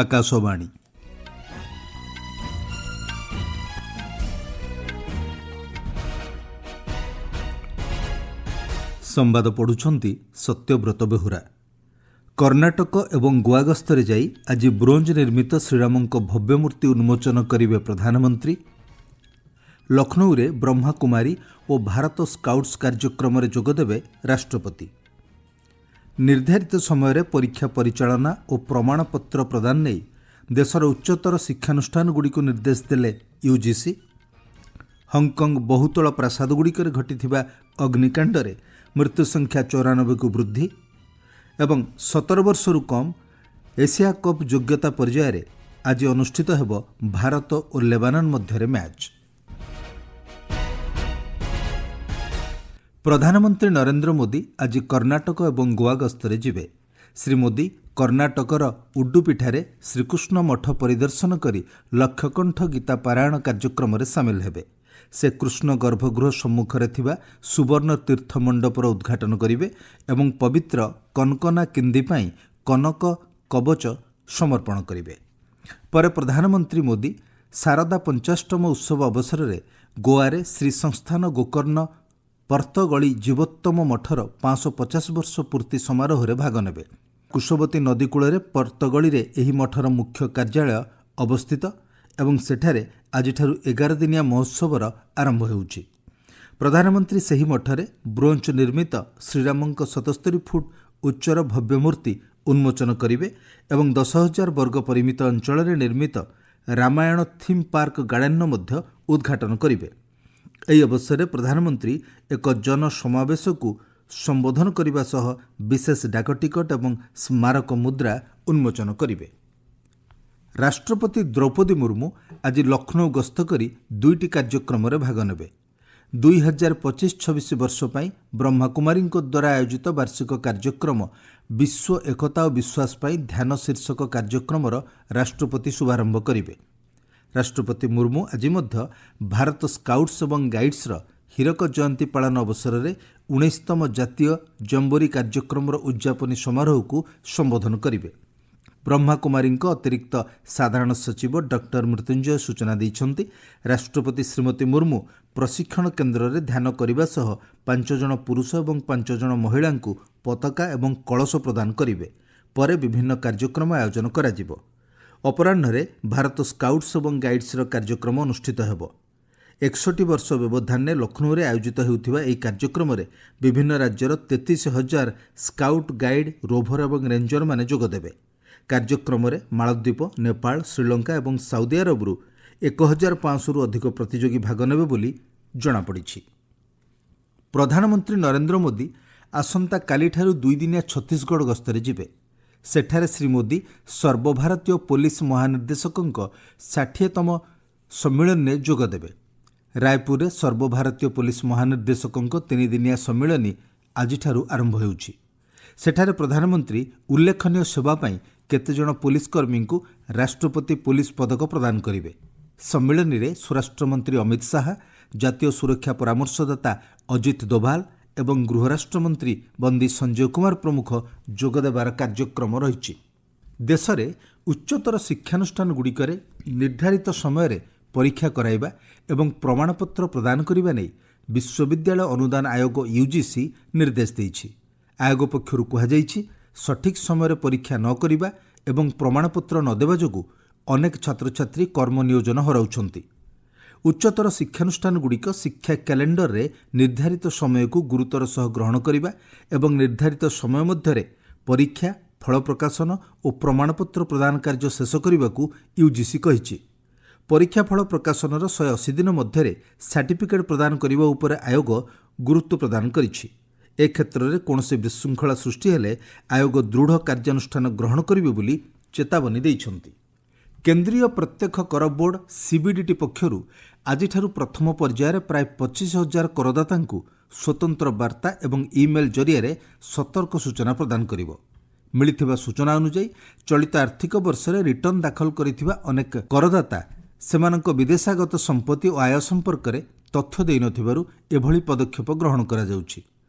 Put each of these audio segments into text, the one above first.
ଆକାଶବାଣୀ। ସମ୍ବାଦ ପଢୁଛନ୍ତି ସତ୍ୟବ୍ରତ ବେହୁରା। କର୍ଣ୍ଣାଟକ ଏବଂ ଗୋଆ ଗସ୍ତରେ ଯାଇ ଆଜି ବ୍ରୋଞ୍ଜ ନିର୍ମିତ ଶ୍ରୀରାମଙ୍କ ଭବ୍ୟ ମୂର୍ତ୍ତି ଉନ୍ମୋଚନ କରିବେ ପ୍ରଧାନମନ୍ତ୍ରୀ। ଲକ୍ଷ୍ନୌରେ ବ୍ରହ୍ମାକୁମାରୀ ଓ ଭାରତ ସ୍କାଉଟ୍ସ କାର୍ଯ୍ୟକ୍ରମରେ ଯୋଗଦେବେ ରାଷ୍ଟ୍ରପତି। ନିର୍ଦ୍ଧାରିତ ସମୟରେ ପରୀକ୍ଷା ପରିଚାଳନା ଓ ପ୍ରମାଣପତ୍ର ପ୍ରଦାନ ନେଇ ଦେଶର ଉଚ୍ଚତର ଶିକ୍ଷାନୁଷ୍ଠାନଗୁଡ଼ିକୁ ନିର୍ଦ୍ଦେଶ ଦେଲେ ୟୁଜିସି। ହଂକଂ ବହୁତଳ ପ୍ରାସାଦଗୁଡ଼ିକରେ ଘଟିଥିବା ଅଗ୍ନିକାଣ୍ଡରେ ମୃତ୍ୟୁ ସଂଖ୍ୟା 94କୁ ବୃଦ୍ଧି ଏବଂ 17 ବର୍ଷରୁ କମ୍ ଏସିଆ କପ୍ ଯୋଗ୍ୟତା ପର୍ଯ୍ୟାୟରେ ଆଜି ଅନୁଷ୍ଠିତ ହେବ ଭାରତ ଓ ଲେବାନନ ମଧ୍ୟରେ ମ୍ୟାଚ୍। ପ୍ରଧାନମନ୍ତ୍ରୀ ନରେନ୍ଦ୍ର ମୋଦି ଆଜି କର୍ଣ୍ଣାଟକ ଏବଂ ଗୋଆ ଗସ୍ତରେ ଯିବେ। ଶ୍ରୀ ମୋଦି କର୍ଣ୍ଣାଟକର ଉଡୁପିଠାରେ ଶ୍ରୀକୃଷ୍ଣ ମଠ ପରିଦର୍ଶନ କରି ଲକ୍ଷକଣ୍ଠ ଗୀତା ପାରାୟଣ କାର୍ଯ୍ୟକ୍ରମରେ ସାମିଲ ହେବେ। ସେ କୃଷ୍ଣ ଗର୍ଭଗୃହ ସମ୍ମୁଖରେ ଥିବା ସୁବର୍ଣ୍ଣ ତୀର୍ଥ ମଣ୍ଡପର ଉଦ୍ଘାଟନ କରିବେ ଏବଂ ପବିତ୍ର କନକନା କିନ୍ଦି ପାଇଁ କନକ କବଚ ସମର୍ପଣ କରିବେ। ପରେ ପ୍ରଧାନମନ୍ତ୍ରୀ ମୋଦି ଶାରଦା ପଞ୍ଚାଷ୍ଟମ ଉତ୍ସବ ଅବସରରେ ଗୋଆରେ ଶ୍ରୀ ସଂସ୍ଥାନ ଗୋକର୍ଣ୍ଣ ପର୍ତ୍ତଗଳି ଜୀବୋତ୍ତମ ମଠର 550 ବର୍ଷ ପୂର୍ତ୍ତି ସମାରୋହରେ ଭାଗ ନେବେ। କୁଶବତୀ ନଦୀ କୂଳରେ ପର୍ତ୍ତଗଳିରେ ଏହି ମଠର ମୁଖ୍ୟ କାର୍ଯ୍ୟାଳୟ ଅବସ୍ଥିତ ଏବଂ ସେଠାରେ ଆଜିଠାରୁ 11 ଦିନିଆ ମହୋତ୍ସବର ଆରମ୍ଭ ହେଉଛି। ପ୍ରଧାନମନ୍ତ୍ରୀ ସେହି ମଠରେ ବ୍ରୋଞ୍ଜ ନିର୍ମିତ ଶ୍ରୀରାମଙ୍କ 77 ଫୁଟ ଉଚ୍ଚର ଭବ୍ୟ ମୂର୍ତ୍ତି ଉନ୍ମୋଚନ କରିବେ ଏବଂ 10,000 ବର୍ଗ ପରିମିତ ଅଞ୍ଚଳରେ ନିର୍ମିତ ରାମାୟଣ ଥିମ୍ ପାର୍କ ଗାର୍ଡେନ୍ର ମଧ୍ୟ ଉଦ୍ଘାଟନ କରିବେ। ଏହି ଅବସରରେ ପ୍ରଧାନମନ୍ତ୍ରୀ ଏକ ଜନସମାବେଶକୁ ସମ୍ବୋଧନ କରିବା ସହ ବିଶେଷ ଡାକଟିକଟ ଏବଂ ସ୍ମାରକ ମୁଦ୍ରା ଉନ୍ମୋଚନ କରିବେ। ରାଷ୍ଟ୍ରପତି ଦ୍ରୌପଦୀ ମୁର୍ମୁ ଆଜି ଲକ୍ଷ୍ନୌ ଗସ୍ତ କରି 2ଟି କାର୍ଯ୍ୟକ୍ରମରେ ଭାଗ ନେବେ। 2025-26 ବର୍ଷ ପାଇଁ ବ୍ରହ୍ମାକୁମାରୀଙ୍କ ଦ୍ୱାରା ଆୟୋଜିତ ବାର୍ଷିକ କାର୍ଯ୍ୟକ୍ରମ ବିଶ୍ୱ ଏକତା ଓ ବିଶ୍ୱାସ ପାଇଁ ଧ୍ୟାନ ଶୀର୍ଷକ କାର୍ଯ୍ୟକ୍ରମର ରାଷ୍ଟ୍ରପତି ଶୁଭାରମ୍ଭ କରିବେ। ରାଷ୍ଟ୍ରପତି ମୁର୍ମୁ ଆଜି ମଧ୍ୟ ଭାରତ ସ୍କାଉଟ୍ସ ଏବଂ ଗାଇଡ୍ସର ହୀରକ ଜୟନ୍ତୀ ପାଳନ ଅବସରରେ 19ତମ ଜାତୀୟ ଜମ୍ବୋରୀ କାର୍ଯ୍ୟକ୍ରମର ଉଦ୍ଯାପନୀ ସମାରୋହକୁ ସମ୍ବୋଧନ କରିବେ। ବ୍ରହ୍ମାକୁମାରୀଙ୍କ ଅତିରିକ୍ତ ସାଧାରଣ ସଚିବ ଡକ୍ଟର ମୃତ୍ୟୁଞ୍ଜୟ ସୂଚନା ଦେଇଛନ୍ତି, ରାଷ୍ଟ୍ରପତି ଶ୍ରୀମତୀ ମୁର୍ମୁ ପ୍ରଶିକ୍ଷଣ କେନ୍ଦ୍ରରେ ଧ୍ୟାନ କରିବା ସହ 5 ଜଣ ପୁରୁଷ ଏବଂ 5 ଜଣ ମହିଳାଙ୍କୁ ପତାକା ଏବଂ କଳସ ପ୍ରଦାନ କରିବେ। ପରେ ବିଭିନ୍ନ କାର୍ଯ୍ୟକ୍ରମ ଆୟୋଜନ କରାଯିବ। ଅପରାହ୍ନରେ ଭାରତ ସ୍କାଉଟ୍ସ ଏବଂ ଗାଇଡ୍ସର କାର୍ଯ୍ୟକ୍ରମ ଅନୁଷ୍ଠିତ ହେବ। 61 ବର୍ଷ ବ୍ୟବଧାନରେ ଲକ୍ଷ୍ନୌରେ ଆୟୋଜିତ ହେଉଥିବା ଏହି କାର୍ଯ୍ୟକ୍ରମରେ ବିଭିନ୍ନ ରାଜ୍ୟର 33,000 ସ୍କାଉଟ୍ ଗାଇଡ୍ ରୋଭର ଏବଂ ରେଞ୍ଜରମାନେ ଯୋଗଦେବେ। କାର୍ଯ୍ୟକ୍ରମରେ ମାଳଦ୍ୱୀପ, ନେପାଳ, ଶ୍ରୀଲଙ୍କା ଏବଂ ସାଉଦି ଆରବରୁ 1,500ରୁ ଅଧିକ ପ୍ରତିଯୋଗୀ ଭାଗ ନେବେ ବୋଲି ଜଣାପଡ଼ିଛି। ପ୍ରଧାନମନ୍ତ୍ରୀ ନରେନ୍ଦ୍ର ମୋଦି ଆସନ୍ତାକାଲିଠାରୁ 2 ଦିନିଆ ଛତିଶଗଡ଼ ଗସ୍ତରେ ଯିବେ। ସେଠାରେ ଶ୍ରୀ ମୋଦି ସର୍ବଭାରତୀୟ ପୋଲିସ ମହାନିର୍ଦ୍ଦେଶକଙ୍କ 60ତମ ସମ୍ମିଳନୀରେ ଯୋଗଦେବେ। ରାୟପୁରରେ ସର୍ବଭାରତୀୟ ପୋଲିସ ମହାନିର୍ଦ୍ଦେଶକଙ୍କ 3 ଦିନିଆ ସମ୍ମିଳନୀ ଆଜିଠାରୁ ଆରମ୍ଭ ହେଉଛି। ସେଠାରେ ପ୍ରଧାନମନ୍ତ୍ରୀ ଉଲ୍ଲେଖନୀୟ ସେବା ପାଇଁ କେତେଜଣ ପୋଲିସ କର୍ମୀଙ୍କୁ ରାଷ୍ଟ୍ରପତି ପୋଲିସ ପଦକ ପ୍ରଦାନ କରିବେ। ସମ୍ମିଳନୀରେ ସ୍ୱରାଷ୍ଟ୍ରମନ୍ତ୍ରୀ ଅମିତ ଶାହା, ଜାତୀୟ ସୁରକ୍ଷା ପରାମର୍ଶଦାତା ଅଜିତ ଦୋଭାଲ ଏବଂ ଗୃହରାଷ୍ଟ୍ରମନ୍ତ୍ରୀ ବନ୍ଦୀ ସଞ୍ଜୟ କୁମାର ପ୍ରମୁଖ ଯୋଗଦେବାର କାର୍ଯ୍ୟକ୍ରମ ରହିଛି। ଦେଶରେ ଉଚ୍ଚତର ଶିକ୍ଷାନୁଷ୍ଠାନଗୁଡ଼ିକରେ ନିର୍ଦ୍ଧାରିତ ସମୟରେ ପରୀକ୍ଷା କରାଇବା ଏବଂ ପ୍ରମାଣପତ୍ର ପ୍ରଦାନ କରିବା ନେଇ ବିଶ୍ୱବିଦ୍ୟାଳୟ ଅନୁଦାନ ଆୟୋଗ ୟୁଜିସି ନିର୍ଦ୍ଦେଶ ଦେଇଛି। ଆୟୋଗ ପକ୍ଷରୁ କୁହାଯାଇଛି, ସଠିକ୍ ସମୟରେ ପରୀକ୍ଷା ନ କରିବା ଏବଂ ପ୍ରମାଣପତ୍ର ନ ଦେବା ଯୋଗୁଁ ଅନେକ ଛାତ୍ରଛାତ୍ରୀ କର୍ମ ନିୟୋଜନ ହରାଉଛନ୍ତି। ଉଚ୍ଚତର ଶିକ୍ଷାନୁଷ୍ଠାନଗୁଡ଼ିକ ଶିକ୍ଷା କ୍ୟାଲେଣ୍ଡରରେ ନିର୍ଦ୍ଧାରିତ ସମୟକୁ ଗୁରୁତର ସହ ଗ୍ରହଣ କରିବା ଏବଂ ନିର୍ଦ୍ଧାରିତ ସମୟ ମଧ୍ୟରେ ପରୀକ୍ଷା, ଫଳ ପ୍ରକାଶନ ଓ ପ୍ରମାଣପତ୍ର ପ୍ରଦାନ କାର୍ଯ୍ୟ ଶେଷ କରିବାକୁ ୟୁଜିସି କହିଛି। ପରୀକ୍ଷା ଫଳ ପ୍ରକାଶନର 180 ଦିନ ମଧ୍ୟରେ ସାର୍ଟିଫିକେଟ୍ ପ୍ରଦାନ କରିବା ଉପରେ ଆୟୋଗ ଗୁରୁତ୍ୱ ପ୍ରଦାନ କରିଛି। ଏ କ୍ଷେତ୍ରରେ କୌଣସି ବିଶୃଙ୍ଖଳା ସୃଷ୍ଟି ହେଲେ ଆୟୋଗ ଦୃଢ଼ କାର୍ଯ୍ୟାନୁଷ୍ଠାନ ଗ୍ରହଣ କରିବେ ବୋଲି ଚେତାବନୀ ଦେଇଛନ୍ତି। କେନ୍ଦ୍ରୀୟ ପ୍ରତ୍ୟକ୍ଷ କର ବୋର୍ଡ ସିବିଡିଟି ପକ୍ଷରୁ ଆଜିଠାରୁ ପ୍ରଥମ ପର୍ଯ୍ୟାୟରେ ପ୍ରାୟ 25,000 କରଦାତାଙ୍କୁ ସ୍ୱତନ୍ତ୍ର ବାର୍ତ୍ତା ଏବଂ ଇମେଲ୍ ଜରିଆରେ ସତର୍କ ସୂଚନା ପ୍ରଦାନ କରିବ। ମିଳିଥିବା ସୂଚନା ଅନୁଯାୟୀ ଚଳିତ ଆର୍ଥିକ ବର୍ଷରେ ରିଟର୍ଣ୍ଣ ଦାଖଲ କରିଥିବା ଅନେକ କରଦାତା ସେମାନଙ୍କ ବିଦେଶାଗତ ସମ୍ପତ୍ତି ଓ ଆୟ ସମ୍ପର୍କରେ ତଥ୍ୟ ଦେଇନଥିବାରୁ ଏଭଳି ପଦକ୍ଷେପ ଗ୍ରହଣ କରାଯାଉଛି।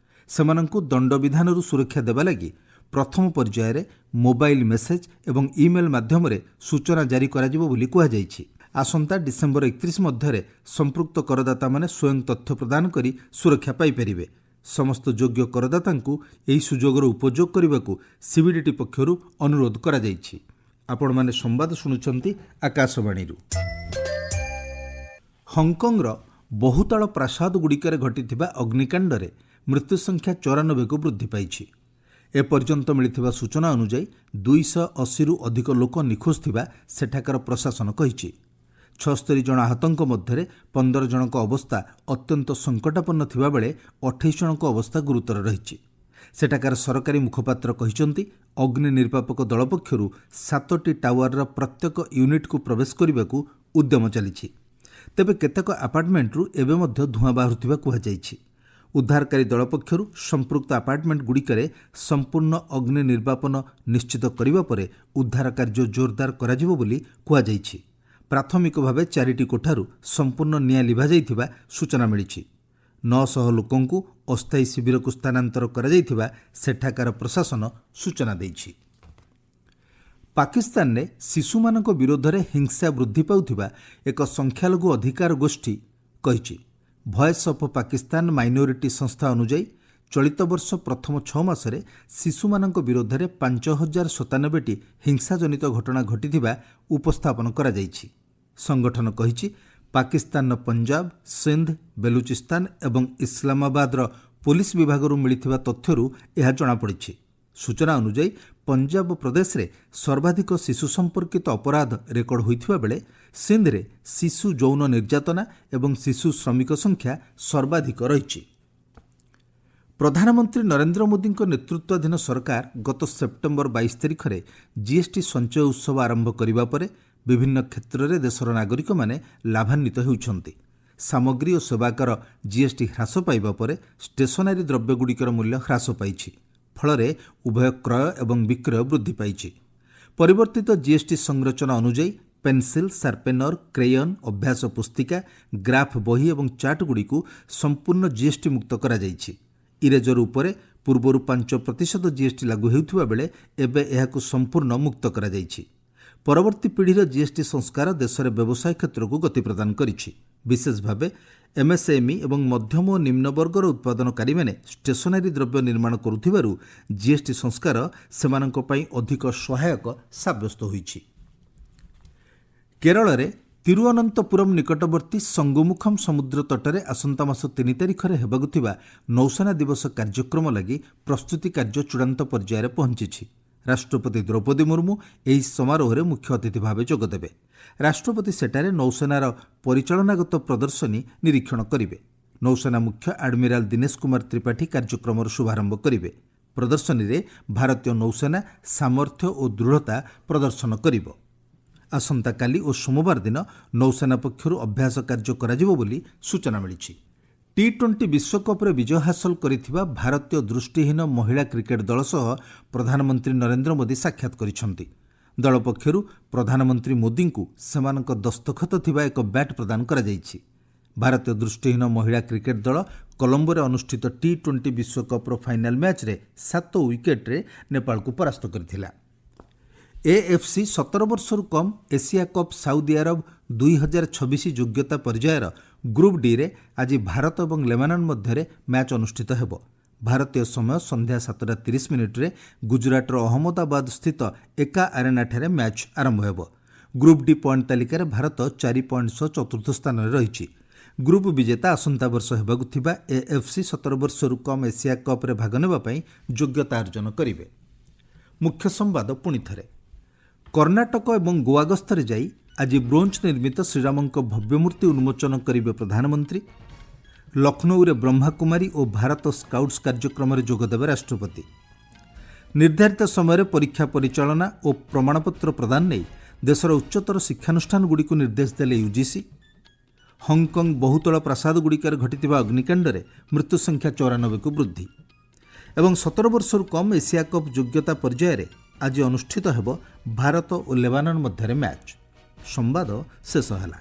ସେମାନଙ୍କୁ ଦଣ୍ଡବିଧାନରୁ ସୁରକ୍ଷା ଦେବା ଲାଗି ପ୍ରଥମ ପର୍ଯ୍ୟାୟରେ ମୋବାଇଲ ମେସେଜ ଏବଂ ଇମେଲ ମାଧ୍ୟମରେ ସୂଚନା ଜାରି କରାଯିବ ବୋଲି କୁହାଯାଇଛି। ଆସନ୍ତା ଡିସେମ୍ବର 31 ମଧ୍ୟରେ ସମ୍ପୃକ୍ତ କରଦାତାମାନେ ସ୍ୱୟଂ ତଥ୍ୟ ପ୍ରଦାନ କରି ସୁରକ୍ଷା ପାଇପାରିବେ। ସମସ୍ତ ଯୋଗ୍ୟ କରଦାତାଙ୍କୁ ଏହି ସୁଯୋଗର ଉପଯୋଗ କରିବାକୁ ସିବିଡିଟି ପକ୍ଷରୁ ଅନୁରୋଧ କରାଯାଇଛି। ଆପଣମାନେ ସମ୍ବାଦ ଶୁଣୁଛନ୍ତି ଆକାଶବାଣୀରୁ। ହଂକଂର ବହୁତଳ ପ୍ରାସାଦଗୁଡ଼ିକରେ ଘଟିଥିବା ଅଗ୍ନିକାଣ୍ଡରେ ମୃତ୍ୟୁ ସଂଖ୍ୟା 94କୁ ବୃଦ୍ଧି ପାଇଛି। ଏପର୍ଯ୍ୟନ୍ତ ମିଳିଥିବା ସୂଚନା ଅନୁଯାୟୀ 280ରୁ ଅଧିକ ଲୋକ ନିଖୋଜ ଥିବା ସେଠାକାର ପ୍ରଶାସନ କହିଛି। 76 ଜଣ ଆହତଙ୍କ ମଧ୍ୟରେ 15 ଜଣଙ୍କ ଅବସ୍ଥା ଅତ୍ୟନ୍ତ ସଙ୍କଟାପନ୍ନ ଥିବାବେଳେ 28 ଜଣଙ୍କ ଅବସ୍ଥା ଗୁରୁତର ରହିଛି। ସେଠାକାର ସରକାରୀ ମୁଖପାତ୍ର କହିଛନ୍ତି ଅଗ୍ନି ନିର୍ବାପକ ଦଳ ପକ୍ଷରୁ 7ଟି ଟାୱାରର ପ୍ରତ୍ୟେକ ୟୁନିଟ୍କୁ ପ୍ରବେଶ କରିବାକୁ ଉଦ୍ୟମ ଚାଲିଛି। ତେବେ କେତେକ ଆପାର୍ଟମେଣ୍ଟରୁ ଏବେ ମଧ୍ୟ ଧୂଆଁ ବାହାରୁଥିବା କୁହାଯାଇଛି। ଉଦ୍ଧାରକାରୀ ଦଳ ପକ୍ଷରୁ ସମ୍ପୃକ୍ତ ଆପାର୍ଟମେଣ୍ଟଗୁଡ଼ିକରେ ସମ୍ପୂର୍ଣ୍ଣ ଅଗ୍ନି ନିର୍ବାପନ ନିଶ୍ଚିତ କରିବା ପରେ ଉଦ୍ଧାର କାର୍ଯ୍ୟ ଜୋରଦାର କରାଯିବ ବୋଲି କୁହାଯାଇଛି। ପ୍ରାଥମିକ ଭାବେ 4ଟି କୋଠାରୁ ସମ୍ପୂର୍ଣ୍ଣ ନିଆଁ ଲିଭାଯାଇଥିବା ସୂଚନା ମିଳିଛି। 900 ଲୋକଙ୍କୁ ଅସ୍ଥାୟୀ ଶିବିରକୁ ସ୍ଥାନାନ୍ତର କରାଯାଇଥିବା ସେଠାକାର ପ୍ରଶାସନ ସୂଚନା ଦେଇଛି। ପାକିସ୍ତାନରେ ଶିଶୁମାନଙ୍କ ବିରୋଧରେ ହିଂସା ବୃଦ୍ଧି ପାଉଥିବା ଏକ ସଂଖ୍ୟାଲଘୁ ଅଧିକାର ଗୋଷ୍ଠୀ କହିଛି। ଭଏସ୍ ଅଫ୍ ପାକିସ୍ତାନ ମାଇନୋରିଟି ସଂସ୍ଥା ଅନୁଯାୟୀ ଚଳିତ ବର୍ଷ ପ୍ରଥମ 6 ମାସରେ ଶିଶୁମାନଙ୍କ ବିରୋଧରେ 5097ଟି ହିଂସାଜନିତ ଘଟଣା ଘଟିଥିବା ଉପସ୍ଥାପନ କରାଯାଇଛି। ସଂଗଠନ କହିଛି ପାକିସ୍ତାନର ପଞ୍ଜାବ, ସିନ୍ଧ, ବେଲୁଚିସ୍ତାନ ଏବଂ ଇସଲାମାବାଦର ପୋଲିସ ବିଭାଗରୁ ମିଳିଥିବା ତଥ୍ୟରୁ ଏହା ଜଣାପଡ଼ିଛି। ସୂଚନା ଅନୁଯାୟୀ ପଞ୍ଜାବ ପ୍ରଦେଶରେ ସର୍ବାଧିକ ଶିଶୁ ସମ୍ପର୍କିତ ଅପରାଧ ରେକର୍ଡ ହୋଇଥିବା ବେଳେ ସିନ୍ଧରେ ଶିଶୁ ଯୌନ ନିର୍ଯାତନା ଏବଂ ଶିଶୁ ଶ୍ରମିକ ସଂଖ୍ୟା ସର୍ବାଧିକ ରହିଛି। ପ୍ରଧାନମନ୍ତ୍ରୀ ନରେନ୍ଦ୍ର ମୋଦିଙ୍କ ନେତୃତ୍ୱାଧୀନ ସରକାର ଗତ ସେପ୍ଟେମ୍ବର 22 ତାରିଖରେ ଜିଏସ୍ଟି ସଞ୍ଚୟ ଉତ୍ସବ ଆରମ୍ଭ କରିବା ପରେ ବିଭିନ୍ନ କ୍ଷେତ୍ରରେ ଦେଶର ନାଗରିକମାନେ ଲାଭାନ୍ୱିତ ହେଉଛନ୍ତି। ସାମଗ୍ରୀ ଓ ସେବାକର ଜିଏସ୍ଟି ହ୍ରାସ ପାଇବା ପରେ ଷ୍ଟେସନାରୀ ଦ୍ରବ୍ୟଗୁଡ଼ିକର ମୂଲ୍ୟ ହ୍ରାସ ପାଇଛି। ଫଳରେ ଉଭୟ କ୍ରୟ ଏବଂ ବିକ୍ରୟ ବୃଦ୍ଧି ପାଇଛି। ପରିବର୍ତ୍ତିତ ଜିଏସ୍ଟି ସଂରଚନା ଅନୁଯାୟୀ ପେନ୍ସିଲ୍, ସାର୍ପେନର, କ୍ରେୟନ୍, ଅଭ୍ୟାସ ପୁସ୍ତିକା, ଗ୍ରାଫ୍ ବହି ଏବଂ ଚାର୍ଟଗୁଡ଼ିକୁ ସମ୍ପୂର୍ଣ୍ଣ ଜିଏସ୍ଟି ମୁକ୍ତ କରାଯାଇଛି। ଇରେଜର ଉପରେ ପୂର୍ବରୁ 5% ଜିଏସ୍ଟି ଲାଗୁ ହେଉଥିବା ବେଳେ ଏବେ ଏହାକୁ ସମ୍ପୂର୍ଣ୍ଣ ମୁକ୍ତ କରାଯାଇଛି। ପରବର୍ତ୍ତୀ ପିଢ଼ିର ଜିଏସ୍ଟି ସଂସ୍କାର ଦେଶରେ ବ୍ୟବସାୟ କ୍ଷେତ୍ରକୁ ଗତି ପ୍ରଦାନ କରିଛି। ବିଶେଷ ଭାବେ ଏମ୍ଏସ୍ଏମ୍ଇ ଏବଂ ମଧ୍ୟମ ଓ ନିମ୍ନ ବର୍ଗର ଉତ୍ପାଦନକାରୀମାନେ ଷ୍ଟେସନାରୀ ଦ୍ରବ୍ୟ ନିର୍ମାଣ କରୁଥିବାରୁ ଜିଏସ୍ଟି ସଂସ୍କାର ସେମାନଙ୍କ ପାଇଁ ଅଧିକ ସହାୟକ ସାବ୍ୟସ୍ତ ହୋଇଛି। କେରଳରେ ତିରୁଅନନ୍ତପୁରମ୍ ନିକଟବର୍ତ୍ତୀ ସଙ୍ଗୁମୁଖମ୍ ସମୁଦ୍ର ତଟରେ ଆସନ୍ତା ମାସ 3 ତାରିଖରେ ହେବାକୁ ଥିବା ନୌସେନା ଦିବସ କାର୍ଯ୍ୟକ୍ରମ ଲାଗି ପ୍ରସ୍ତୁତି କାର୍ଯ୍ୟ ଚୂଡ଼ାନ୍ତ ପର୍ଯ୍ୟାୟରେ ପହଞ୍ଚିଛି। ରାଷ୍ଟ୍ରପତି ଦ୍ରୌପଦୀ ମୁର୍ମୁ ଏହି ସମାରୋହରେ ମୁଖ୍ୟ ଅତିଥି ଭାବେ ଯୋଗଦେବେ। ରାଷ୍ଟ୍ରପତି ସେଠାରେ ନୌସେନାର ପରିଚାଳନାଗତ ପ୍ରଦର୍ଶନୀ ନିରୀକ୍ଷଣ କରିବେ। ନୌସେନା ମୁଖ୍ୟ ଆଡମିରାଲ ଦିନେଶ କୁମାର ତ୍ରିପାଠୀ କାର୍ଯ୍ୟକ୍ରମର ଶୁଭାରମ୍ଭ କରିବେ। ପ୍ରଦର୍ଶନୀରେ ଭାରତୀୟ ନୌସେନା ସାମର୍ଥ୍ୟ ଓ ଦୃଢ଼ତା ପ୍ରଦର୍ଶନ କରିବ। ଆସନ୍ତାକାଲି ଓ ସୋମବାର ଦିନ ନୌସେନା ପକ୍ଷରୁ ଅଭ୍ୟାସ କାର୍ଯ୍ୟ କରାଯିବ ବୋଲି ସୂଚନା ମିଳିଛି। ଟି20 ବିଶ୍ୱକପ୍ରେ ବିଜୟ ହାସଲ କରିଥିବା ଭାରତୀୟ ଦୃଷ୍ଟିହୀନ ମହିଳା କ୍ରିକେଟ୍ ଦଳ ସହ ପ୍ରଧାନମନ୍ତ୍ରୀ ନରେନ୍ଦ୍ର ମୋଦି ସାକ୍ଷାତ କରିଛନ୍ତି। ଦଳ ପକ୍ଷରୁ ପ୍ରଧାନମନ୍ତ୍ରୀ ମୋଦିଙ୍କୁ ସେମାନଙ୍କ ଦସ୍ତଖତ ଥିବା ଏକ ବ୍ୟାଟ୍ ପ୍ରଦାନ କରାଯାଇଛି। ଭାରତୀୟ ଦୃଷ୍ଟିହୀନ ମହିଳା କ୍ରିକେଟ୍ ଦଳ କଲମ୍ବୋରେ ଅନୁଷ୍ଠିତ ଟି20 ବିଶ୍ୱକପ୍ର ଫାଇନାଲ୍ ମ୍ୟାଚ୍ରେ 7 ୱିକେଟ୍ରେ ନେପାଳକୁ ପରାସ୍ତ କରିଥିଲା। ଏଏଫ୍ସି 17 ବର୍ଷରୁ କମ୍ ଏସିଆ କପ୍ ସାଉଦି ଆରବ 2026 ଯୋଗ୍ୟତା ପର୍ଯ୍ୟାୟର ଗ୍ରୁପ୍ ଡିରେ ଆଜି ଭାରତ ଏବଂ ଲେବାନନ ମଧ୍ୟରେ ମ୍ୟାଚ୍ ଅନୁଷ୍ଠିତ ହେବ। ଭାରତୀୟ ସମୟ ସନ୍ଧ୍ୟା 7:30ରେ ଗୁଜରାଟର ଅହମ୍ମଦାବାଦ ସ୍ଥିତ ଏକା ଆରେନାଠାରେ ମ୍ୟାଚ୍ ଆରମ୍ଭ ହେବ। ଗ୍ରୁପ୍ ଡି ପଏଣ୍ଟ ତାଲିକାରେ ଭାରତ 4 ପଏଣ୍ଟ ସହ ଚତୁର୍ଥ ସ୍ଥାନରେ ରହିଛି। ଗ୍ରୁପ୍ ବିଜେତା ଆସନ୍ତା ବର୍ଷ ହେବାକୁ ଥିବା ଏଏଫ୍ସି 17 ବର୍ଷରୁ କମ୍ ଏସିଆ କପ୍ରେ ଭାଗ ନେବା ପାଇଁ ଯୋଗ୍ୟତା ଅର୍ଜନ କରିବେ। ମୁଖ୍ୟ ସମ୍ବାଦ ପୁଣିଥରେ। କର୍ଣ୍ଣାଟକ ଏବଂ ଗୋଆ ଗସ୍ତରେ ଯାଇ ଆଜି ବ୍ରୋଞ୍ଜ ନିର୍ମିତ ଶ୍ରୀରାମଙ୍କ ଭବ୍ୟ ମୂର୍ତ୍ତି ଉନ୍ମୋଚନ କରିବେ ପ୍ରଧାନମନ୍ତ୍ରୀ। ଲକ୍ଷ୍ନୌରେ ବ୍ରହ୍ମାକୁମାରୀ ଓ ଭାରତ ସ୍କାଉଟ୍ସ କାର୍ଯ୍ୟକ୍ରମରେ ଯୋଗଦେବେ ରାଷ୍ଟ୍ରପତି। ନିର୍ଦ୍ଧାରିତ ସମୟରେ ପରୀକ୍ଷା ପରିଚାଳନା ଓ ପ୍ରମାଣପତ୍ର ପ୍ରଦାନ ନେଇ ଦେଶର ଉଚ୍ଚତର ଶିକ୍ଷାନୁଷ୍ଠାନଗୁଡ଼ିକୁ ନିର୍ଦ୍ଦେଶ ଦେଲେ ୟୁଜିସି। ହଂକଂ ବହୁତଳ ପ୍ରାସାଦଗୁଡ଼ିକରେ ଘଟିଥିବା ଅଗ୍ନିକାଣ୍ଡରେ ମୃତ୍ୟୁ ସଂଖ୍ୟା 94କୁ ବୃଦ୍ଧି। ଏବଂ 17 ବର୍ଷରୁ କମ୍ ଏସିଆ କପ୍ ଯୋଗ୍ୟତା ପର୍ଯ୍ୟାୟରେ ଆଜି ଅନୁଷ୍ଠିତ ହେବ ଭାରତ ଓ ଲେବାନନ ମଧ୍ୟରେ ମ୍ୟାଚ୍। ସମ୍ବାଦ ଶେଷ ହେଲା।